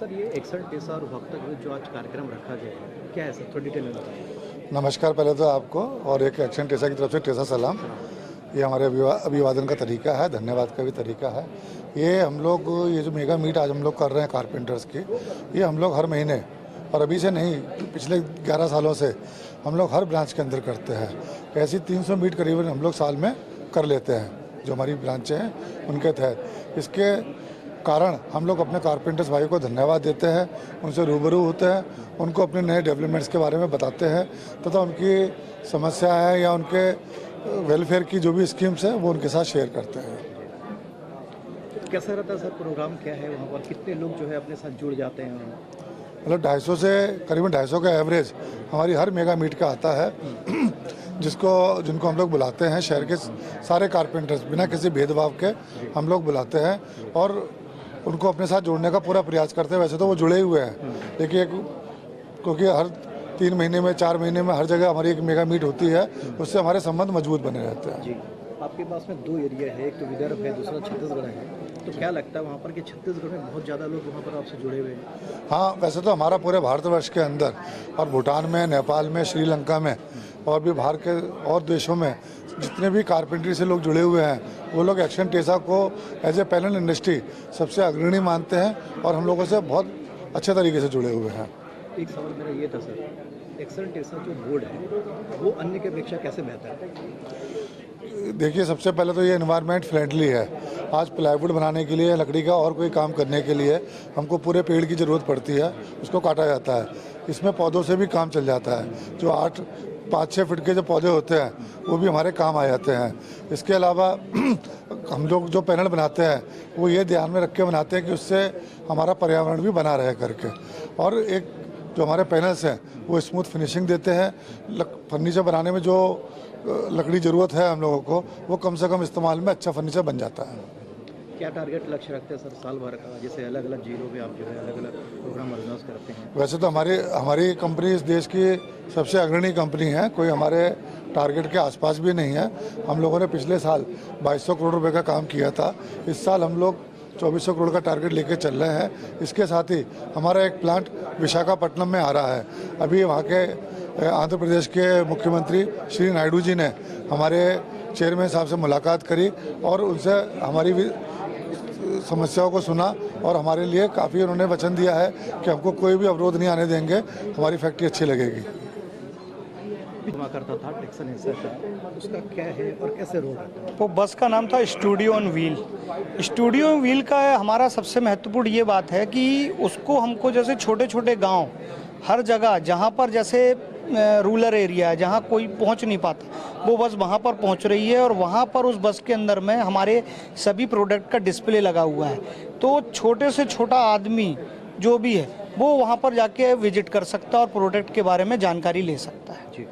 Sir ये Excel Tesa और उपभोक्ता दिवस जो आज कार्यक्रम रखा गया है, क्या है सर, थोड़ी डिटेल में बताइए। नमस्कार पहले तो आपको, और एक एक्शन टेसा की तरफ से टेसा सलाम। ये हमारे अभिवादन का तरीका है, धन्यवाद का भी तरीका है। ये हम लोग, ये जो मेगा मीट आज हम लोग कर रहे हैं कारपेंटर्स की, ये हम लोग हर महीने, और अभी से नहीं, पिछले 11 सालों से हम लोग हर ब्रांच के अंदर करते हैं। ऐसी 300 मीट करीबन हम लोग साल में कर लेते हैं, जो हमारी ब्रांचें हैं उनके तहत। इसके कारण हम लोग अपने कारपेंटर्स भाई को धन्यवाद देते हैं, उनसे रूबरू होते हैं, उनको अपने नए डेवलपमेंट्स के बारे में बताते हैं तथा उनकी समस्या है या उनके वेलफेयर की जो भी स्कीम्स हैं वो उनके साथ शेयर करते हैं। कैसा रहता है सर प्रोग्राम, क्या है वहाँ पर, कितने लोग जो है अपने साथ जुड़ जाते हैं? मतलब 250 से करीबन 250 का एवरेज हमारी हर मेगा मीट का आता है, जिनको हम लोग बुलाते हैं। शहर के सारे कारपेंटर्स बिना किसी भेदभाव के हम लोग बुलाते हैं और उनको अपने साथ जोड़ने का पूरा प्रयास करते हैं। वैसे तो वो जुड़े हुए हैं, लेकिन क्योंकि हर 3 महीने में 4 महीने में हर जगह हमारी एक मेगा मीट होती है, उससे हमारे संबंध मजबूत बने रहते हैं। जी, आपके पास में 2 एरिया है, एक तो विदर्भ है, दूसरा छत्तीसगढ़ है, तो क्या लगता है वहाँ पर कि छत्तीसगढ़ में बहुत ज़्यादा लोग वहाँ पर आपसे जुड़े हुए हैं? हाँ, वैसे तो हमारा पूरे भारतवर्ष के अंदर और भूटान में, नेपाल में, श्रीलंका में और भी बाहर के और देशों में जितने भी कारपेंट्री से लोग जुड़े हुए हैं, वो लोग एक्शन टेसा को एज ए पैनल इंडस्ट्री सबसे अग्रणी मानते हैं और हम लोगों से बहुत अच्छे तरीके से जुड़े हुए हैं। एक सवाल मेरा ये था सर, एक्सेल टेसा जो बोर्ड है वो अन्य के अपेक्षा कैसे बेहतर है? देखिए, सबसे पहले तो ये एनवायरनमेंट फ्रेंडली है। आज प्लाईवुड बनाने के लिए, लकड़ी का और कोई काम करने के लिए हमको पूरे पेड़ की ज़रूरत पड़ती है, उसको काटा जाता है। इसमें पौधों से भी काम चल जाता है, जो 5-6 फीट के जो पौधे होते हैं वो भी हमारे काम आ जाते हैं। इसके अलावा हम लोग जो पैनल बनाते हैं वो ये ध्यान में रख के बनाते हैं कि उससे हमारा पर्यावरण भी बना रहे करके। और एक जो हमारे पैनल्स हैं वो स्मूथ फिनिशिंग देते हैं। फर्नीचर बनाने में जो लकड़ी ज़रूरत है हम लोगों को, वो कम से कम इस्तेमाल में अच्छा फर्नीचर बन जाता है। क्या टारगेट लक्ष्य रखते हैं सर साल भर का, जैसे अलग अलग जिलों में आप जो है अलग अलग प्रोग्राम ऑर्गेनाइज करते हैं? वैसे तो हमारी कंपनी इस देश की सबसे अग्रणी कंपनी है, कोई हमारे टारगेट के आसपास भी नहीं है। हम लोगों ने पिछले साल 2200 करोड़ रुपए का काम किया था। इस साल हम लोग 2400 करोड़ का टारगेट लेके चल रहे हैं। इसके साथ ही हमारा एक प्लांट विशाखापट्टनम में आ रहा है। अभी वहाँ के आंध्र प्रदेश के मुख्यमंत्री श्री नायडू जी ने हमारे चेयरमैन साहब से मुलाकात करी और उनसे हमारी समस्याओं को सुना और हमारे लिए काफ़ी उन्होंने वचन दिया है कि हमको कोई भी अवरोध नहीं आने देंगे, हमारी फैक्ट्री अच्छी लगेगी। हुआ करता था टेक्सन इंसर्ट, उसका क्या है और कैसे रोल रहता है? वो बस का नाम था studio on wheel. Studio on wheel का हमारा सबसे महत्वपूर्ण ये बात है कि उसको हमको जैसे छोटे छोटे गांव, हर जगह जहां पर जैसे रूरल एरिया है जहाँ कोई पहुँच नहीं पाता, वो बस वहाँ पर पहुँच रही है और वहाँ पर उस बस के अंदर में हमारे सभी प्रोडक्ट का डिस्प्ले लगा हुआ है। तो छोटे से छोटा आदमी जो भी है वो वहाँ पर जाके विजिट कर सकता है और प्रोडक्ट के बारे में जानकारी ले सकता है जी।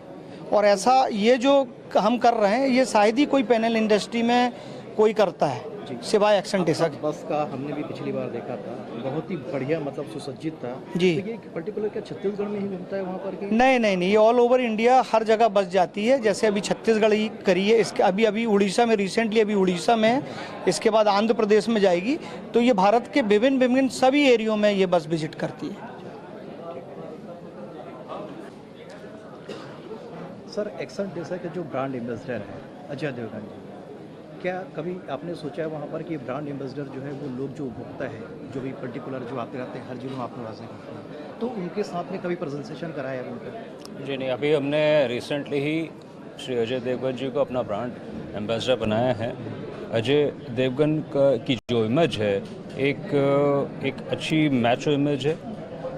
और ऐसा ये जो हम कर रहे हैं ये शायद ही कोई पैनल इंडस्ट्री में कोई करता है सिवाय एक्शन टेसा। बस का हमने भी पिछली बार देखा था, बहुत ही बढ़िया, मतलब सुसज्जित था जी। तो ये पर्टिकुलर क्या छत्तीसगढ़ में ही घूमता है वहाँ पर कि? नहीं, ये ऑल ओवर इंडिया हर जगह बस जाती है। जैसे अभी छत्तीसगढ़ ही करी है, इसके अभी उड़ीसा में रिसेंटली अभी उड़ीसा में है, इसके बाद आंध्र प्रदेश में जाएगी। तो ये भारत के विभिन्न सभी एरियो में ये बस विजिट करती है। सर एक्सेल टेसा के जो ब्रांड एम्बेसडर है अजय देवगन जी, क्या कभी आपने सोचा है वहाँ पर कि ब्रांड एम्बेसडर जो है वो लोग जो उपभोक्ता है, जो भी पर्टिकुलर जो आते रहते हैं हर जिलों में आपके वास्ते करते हैं, तो उनके साथ में कभी प्रेजेंटेशन कराया है उनका? जी नहीं, अभी हमने रिसेंटली ही श्री अजय देवगन जी को अपना ब्रांड एम्बेसडर बनाया है। अजय देवगन की जो इमेज है एक अच्छी मैचो इमेज है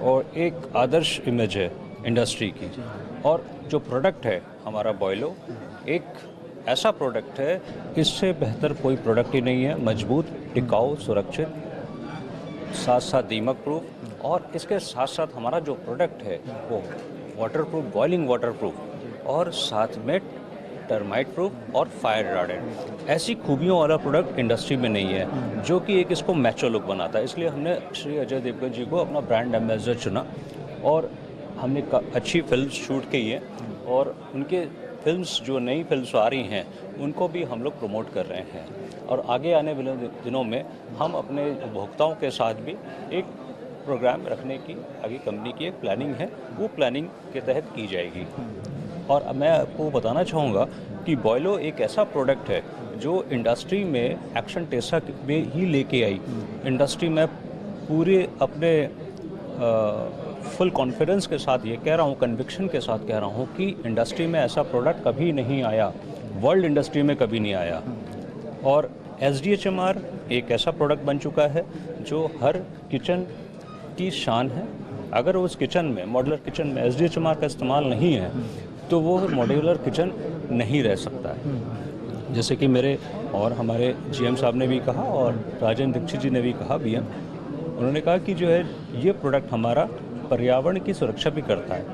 और एक आदर्श इमेज है इंडस्ट्री की। और जो प्रोडक्ट है हमारा बॉयलो एक ऐसा प्रोडक्ट है, इससे बेहतर कोई प्रोडक्ट ही नहीं है। मजबूत, टिकाऊ, सुरक्षित, साथ साथ दीमक प्रूफ, और इसके साथ साथ हमारा जो प्रोडक्ट है वो water proof, boiling water proof और साथ में टर्माइट प्रूफ और फायर रिटार्डेंट। ऐसी खूबियों वाला प्रोडक्ट इंडस्ट्री में नहीं है जो कि एक इसको मैचो लुक बनाता है। इसलिए हमने श्री अजय देवगन जी को अपना ब्रांड एम्बेसडर चुना और हमने अच्छी फिल्म शूट की है और उनके फिल्म्स जो नई फिल्म्स आ रही हैं उनको भी हम लोग प्रमोट कर रहे हैं। और आगे आने वाले दिनों में हम अपने उपभोक्ताओं के साथ भी एक प्रोग्राम रखने की आगे कंपनी की एक प्लानिंग है, वो प्लानिंग के तहत की जाएगी। और अब मैं आपको बताना चाहूँगा कि बॉयलो एक ऐसा प्रोडक्ट है जो इंडस्ट्री में एक्शन टेसा में ही लेके आई। इंडस्ट्री में पूरे अपने फुल कॉन्फिडेंस के साथ ये कह रहा हूँ, कन्विक्शन के साथ कह रहा हूँ कि इंडस्ट्री में ऐसा प्रोडक्ट कभी नहीं आया, वर्ल्ड इंडस्ट्री में कभी नहीं आया। और SDHMR एक ऐसा प्रोडक्ट बन चुका है जो हर किचन की शान है। अगर उस किचन में, मॉड्यूलर किचन में SDHMR का इस्तेमाल नहीं है तो वो मॉड्यूलर किचन नहीं रह सकता है। जैसे कि मेरे और हमारे GM साहब ने भी कहा और राजेंद्र दीक्षित जी ने भी कहा, BM, उन्होंने कहा कि जो है ये प्रोडक्ट हमारा पर्यावरण की सुरक्षा भी करता है।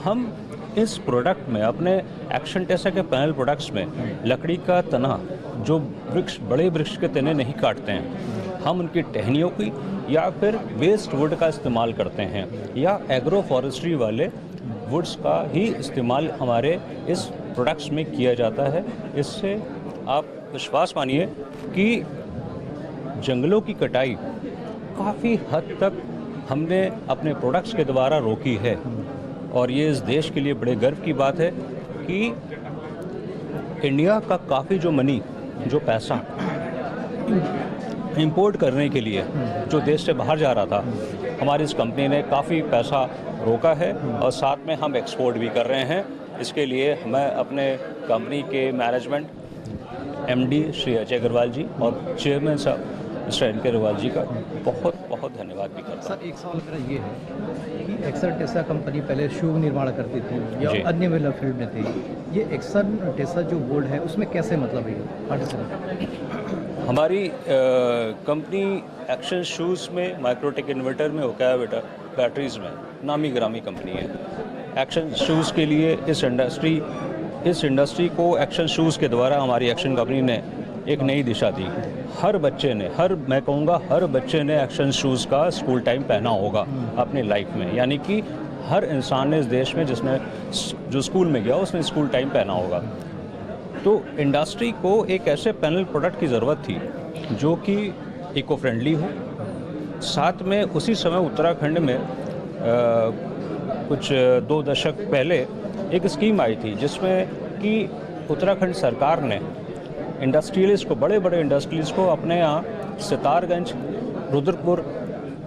हम इस प्रोडक्ट में, अपने एक्शन टेसा के पैनल प्रोडक्ट्स में लकड़ी का तना, जो वृक्ष, बड़े वृक्ष के तने नहीं काटते हैं, हम उनकी टहनियों की या फिर वेस्ट वुड का इस्तेमाल करते हैं या एग्रो फॉरेस्ट्री वाले वुड्स का ही इस्तेमाल हमारे इस प्रोडक्ट्स में किया जाता है। इससे आप विश्वास मानिए कि जंगलों की कटाई काफ़ी हद तक हमने अपने प्रोडक्ट्स के द्वारा रोकी है। और ये इस देश के लिए बड़े गर्व की बात है कि इंडिया का काफ़ी जो मनी, जो पैसा इंपोर्ट करने के लिए जो देश से बाहर जा रहा था, हमारी इस कंपनी ने काफ़ी पैसा रोका है और साथ में हम एक्सपोर्ट भी कर रहे हैं। इसके लिए मैं अपने कंपनी के मैनेजमेंट, MD श्री अजय अग्रवाल जी और चेयरमैन साहब मिस्टर NK अग्रवाल जी का बहुत बहुत धन्यवाद भी करता हूँ। सर, एक सवाल मेरा ये है कि एक्सन टेसा कंपनी पहले शू निर्माण करती थी या जी। अन्य मतलब फील्ड में थी, ये एक्सन टेसा जो बोर्ड है उसमें कैसे मतलब है? हमारी कंपनी एक्शन शूज़ में, माइक्रोटेक इन्वर्टर में, ओकायावेटर बैटरीज़ में नामी गिरामी कंपनी है। एक्शन शूज़ के लिए इस इंडस्ट्री को एक्शन शूज़ के द्वारा हमारी एक्शन कंपनी ने एक नई दिशा दी। हर बच्चे ने, मैं कहूँगा हर बच्चे ने एक्शन शूज़ का स्कूल टाइम पहना होगा अपनी लाइफ में। यानी कि हर इंसान ने इस देश में जिसने जो स्कूल में गया उसने स्कूल टाइम पहना होगा। तो इंडस्ट्री को एक ऐसे पैनल प्रोडक्ट की ज़रूरत थी जो कि इको फ्रेंडली हो। साथ में उसी समय उत्तराखंड में कुछ 2 दशक पहले एक स्कीम आई थी जिसमें कि उत्तराखंड सरकार ने इंडस्ट्रियलिस्ट को, बड़े बड़े इंडस्ट्रियलिस्ट को अपने यहाँ सितारगंज, रुद्रपुर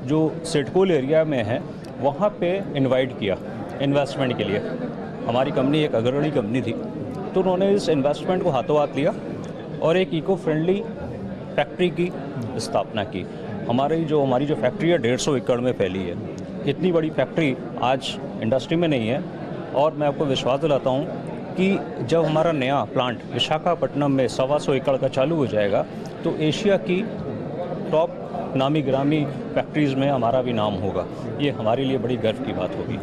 जो सिडकोल एरिया में है वहाँ पे इनवाइट किया इन्वेस्टमेंट के लिए। हमारी कंपनी एक अग्रणी कंपनी थी, तो उन्होंने इस इन्वेस्टमेंट को हाथों हाथ लिया और एक इको फ्रेंडली फैक्ट्री की स्थापना की। हमारी जो फैक्ट्री है 150 एकड़ में फैली है। इतनी बड़ी फैक्ट्री आज इंडस्ट्री में नहीं है। और मैं आपको विश्वास दिलाता हूँ कि जब हमारा नया प्लांट विशाखापट्टनम में 125 एकड़ का चालू हो जाएगा तो एशिया की टॉप नामी गिरामी फैक्ट्रीज़ में हमारा भी नाम होगा। ये हमारे लिए बड़ी गर्व की बात होगी।